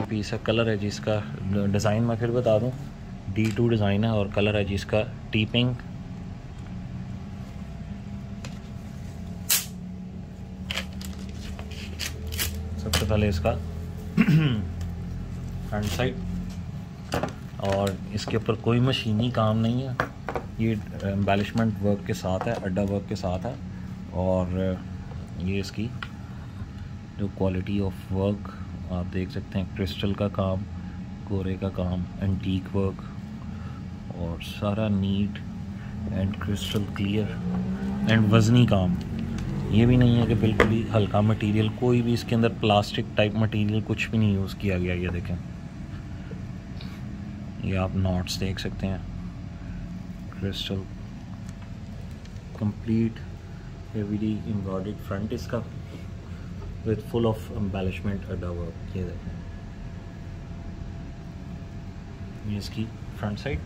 Piece है। Colour है जिसका, डिज़ाइन मैं फिर बता दूं, D2 डिज़ाइन है और कलर है जिसका टी पिंक। सबसे पहले इसका फ्रंट साइड, और इसके ऊपर कोई मशीनी काम नहीं है, ये एम्बेलिशमेंट वर्क के साथ है, अड्डा वर्क के साथ है। और ये इसकी जो क्वालिटी ऑफ वर्क आप देख सकते हैं, क्रिस्टल का काम, गोरे का काम, एंटीक वर्क, और सारा neat and crystal clear and वज़नी काम। ये भी नहीं है कि बिल्कुल ही हल्का मटेरियल, कोई भी इसके अंदर प्लास्टिक टाइप मटेरियल कुछ भी नहीं यूज़ किया गया। ये देखें, ये आप नॉट्स देख सकते हैं, crystal complete heavily embroidered front इसका विद फुल ऑफ एम्बेलिशमेंट अड्डा वर्क। ये देखें, ये इसकी फ्रंट साइड,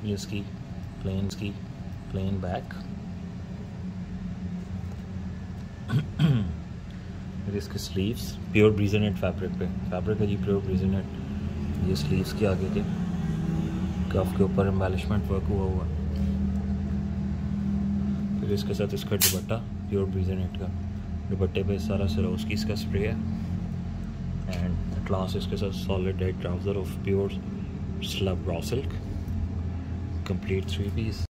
ये इसकी प्लेन बैक, फिर इसके स्लीव्स प्योर ब्रीजनेट फैब्रिक पे, फैब्रिक है जी प्योर ब्रीजनेट। ये स्लीव्स के आगे के कफ के ऊपर एम्बेलिशमेंट वर्क हुआ। फिर इसके साथ इसका दुपट्टा प्योर ब्रीजनेट का, दुपट्टे पे सारा सिरोस्की इसका स्प्रे है, एंड एटलास्ट इसके साथ solid dyed trouser of pure slub raw silk, complete 3 piece.